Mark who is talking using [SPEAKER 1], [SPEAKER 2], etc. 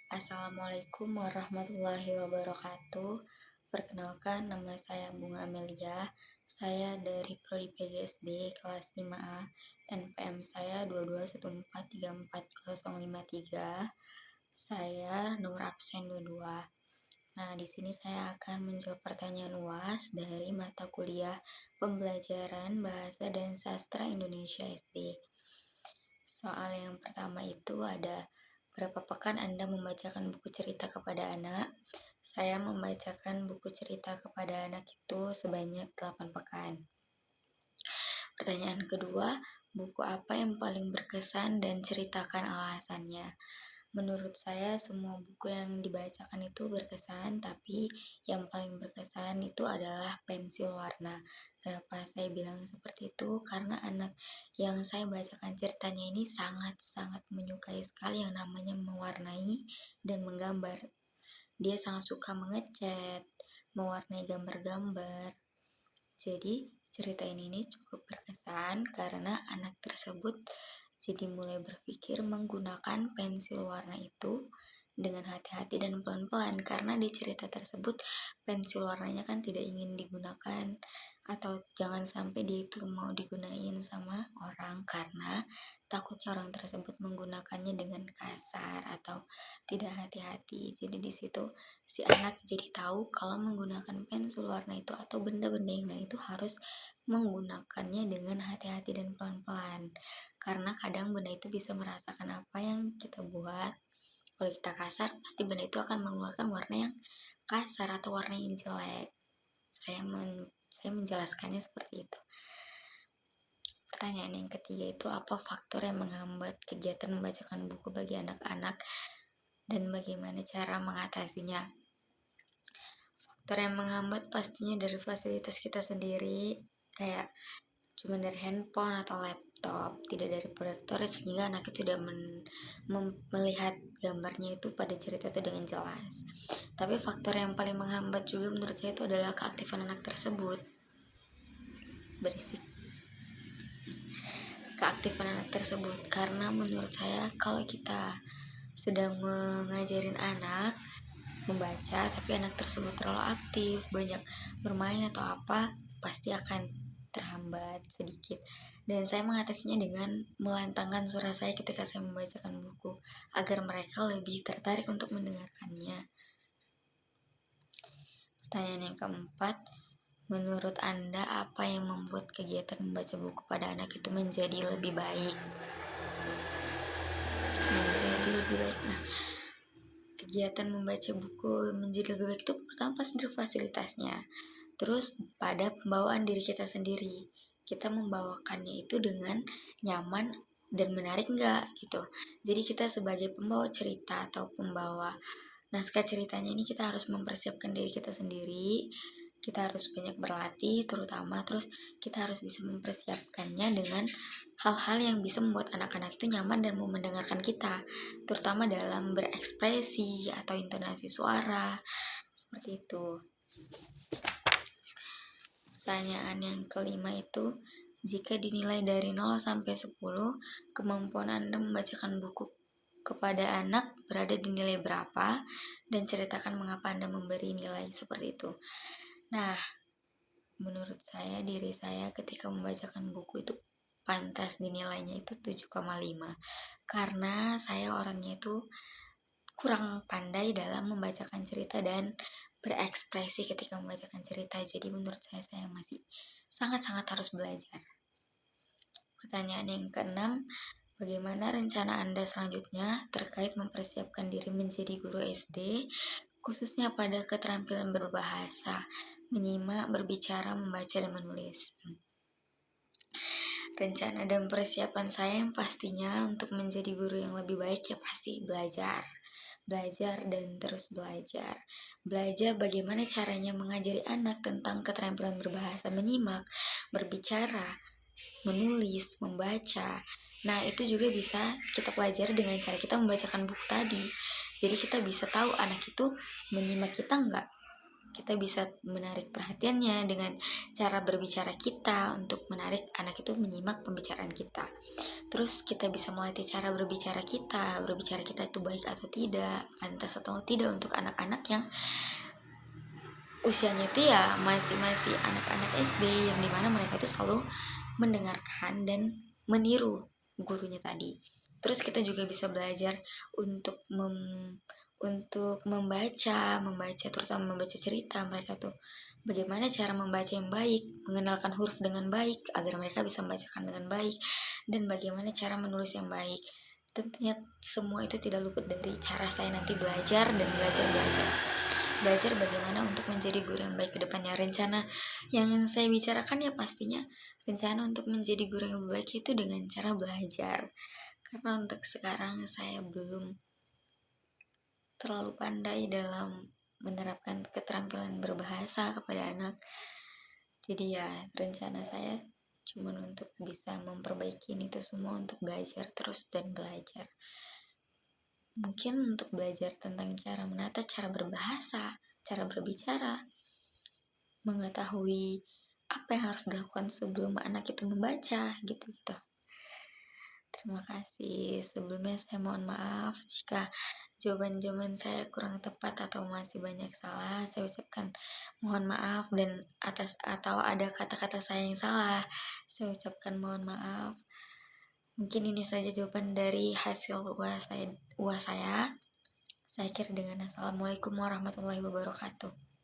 [SPEAKER 1] Assalamualaikum warahmatullahi wabarakatuh. Perkenalkan, nama saya Bunga Amelia. Saya dari Prodi PGSD kelas 5A. NPM saya 221434053. Saya nomor absen 22. Nah, di sini saya akan menjawab pertanyaan UAS dari mata kuliah Pembelajaran Bahasa dan Sastra Indonesia SD. Soal yang pertama itu ada, berapa pekan Anda membacakan buku cerita kepada anak? Saya membacakan buku cerita kepada anak itu sebanyak 8 pekan. Pertanyaan kedua, buku apa yang paling berkesan dan ceritakan alasannya? Menurut saya semua buku yang dibacakan itu berkesan, tapi yang paling berkesan itu adalah Pensil Warna. Kenapa saya bilang seperti itu? Karena anak yang saya bacakan ceritanya ini sangat-sangat menyukai sekali yang namanya mewarnai dan menggambar. Dia sangat suka mengecat, mewarnai gambar-gambar. Jadi cerita ini cukup berkesan karena anak tersebut jadi mulai berpikir menggunakan pensil warna itu dengan hati-hati dan pelan-pelan, karena di cerita tersebut pensil warnanya kan tidak ingin digunakan atau jangan sampai dia itu mau digunain sama orang karena takutnya orang tersebut menggunakannya dengan kasar atau tidak hati-hati. Jadi di situ si anak jadi tahu kalau menggunakan pensil warna itu atau benda-benda yang lain itu harus menggunakannya dengan hati-hati dan pelan-pelan, karena kadang benda itu bisa merasakan apa yang kita buat. Kalau kita kasar, pasti benda itu akan mengeluarkan warna yang kasar atau warna yang jelek. Saya menjelaskannya seperti itu. Pertanyaan yang ketiga itu, apa faktor yang menghambat kegiatan membacakan buku bagi anak-anak dan bagaimana cara mengatasinya? Faktor yang menghambat pastinya dari fasilitas kita sendiri, kayak cuma dari handphone atau laptop, tidak dari proyektor, sehingga anak itu sudah melihat gambarnya itu pada cerita itu dengan jelas. Tapi faktor yang paling menghambat juga menurut saya itu adalah keaktifan anak tersebut. Berisik. Keaktifan anak tersebut, karena menurut saya kalau kita sedang mengajarin anak membaca tapi anak tersebut terlalu aktif, banyak bermain atau apa, pasti akan terhambat sedikit. Dan saya mengatasinya dengan melantangkan suara saya ketika saya membacakan buku agar mereka lebih tertarik untuk mendengarkannya. Pertanyaan yang keempat, menurut Anda apa yang membuat kegiatan membaca buku pada anak itu menjadi lebih baik? Nah, kegiatan membaca buku menjadi lebih baik itu pertama pasti dari fasilitasnya, terus pada pembawaan diri kita sendiri, kita membawakannya itu dengan nyaman dan menarik enggak gitu. Jadi kita sebagai pembawa cerita atau pembawa naskah ceritanya ini kita harus mempersiapkan diri kita sendiri, kita harus banyak berlatih terutama, terus kita harus bisa mempersiapkannya dengan hal-hal yang bisa membuat anak-anak itu nyaman dan mau mendengarkan kita, terutama dalam berekspresi atau intonasi suara seperti itu. Pertanyaan yang kelima itu, jika dinilai dari 0 sampai 10, kemampuan Anda membacakan buku kepada anak berada di nilai berapa, dan ceritakan mengapa Anda memberi nilai seperti itu. Nah, menurut saya, diri saya ketika membacakan buku itu pantas dinilainya itu 7,5, karena saya orangnya itu kurang pandai dalam membacakan cerita dan berekspresi ketika membacakan cerita. Jadi menurut saya masih sangat-sangat harus belajar. Pertanyaan yang keenam, bagaimana rencana Anda selanjutnya terkait mempersiapkan diri menjadi guru SD, khususnya pada keterampilan berbahasa, menyimak, berbicara, membaca, dan menulis? Rencana dan persiapan saya yang pastinya untuk menjadi guru yang lebih baik ya pasti belajar dan terus belajar bagaimana caranya mengajari anak tentang keterampilan berbahasa, menyimak, berbicara, menulis, membaca. Nah, itu juga bisa kita pelajari dengan cara kita membacakan buku tadi. Jadi kita bisa tahu anak itu menyimak kita enggak, kita bisa menarik perhatiannya dengan cara berbicara kita untuk menarik anak itu menyimak pembicaraan kita. Terus kita bisa melatih cara berbicara kita itu baik atau tidak, pantas atau tidak untuk anak-anak yang usianya itu ya masih anak-anak SD, yang dimana mereka itu selalu mendengarkan dan meniru gurunya tadi. Terus kita juga bisa belajar untuk membaca terutama membaca cerita mereka tuh bagaimana cara membaca yang baik, mengenalkan huruf dengan baik agar mereka bisa membacakan dengan baik, dan bagaimana cara menulis yang baik. Tentunya semua itu tidak luput dari cara saya nanti belajar dan belajar bagaimana untuk menjadi guru yang baik ke depannya. Rencana yang saya bicarakan ya pastinya rencana untuk menjadi guru yang lebih baik itu dengan cara belajar, karena untuk sekarang saya belum terlalu pandai dalam menerapkan keterampilan berbahasa kepada anak. Jadi ya rencana saya cuma untuk bisa memperbaiki itu semua, untuk belajar terus dan belajar. Mungkin untuk belajar tentang cara menata, cara berbahasa, cara berbicara, mengetahui apa yang harus dilakukan sebelum anak itu membaca, gitu-gitu. Terima kasih. Sebelumnya saya mohon maaf jika jawaban-jawaban saya kurang tepat atau masih banyak salah. Saya ucapkan mohon maaf, dan atau ada kata-kata saya yang salah, saya ucapkan mohon maaf. Mungkin ini saja jawaban dari hasil UAS saya. Saya akhiri dengan assalamualaikum warahmatullahi wabarakatuh.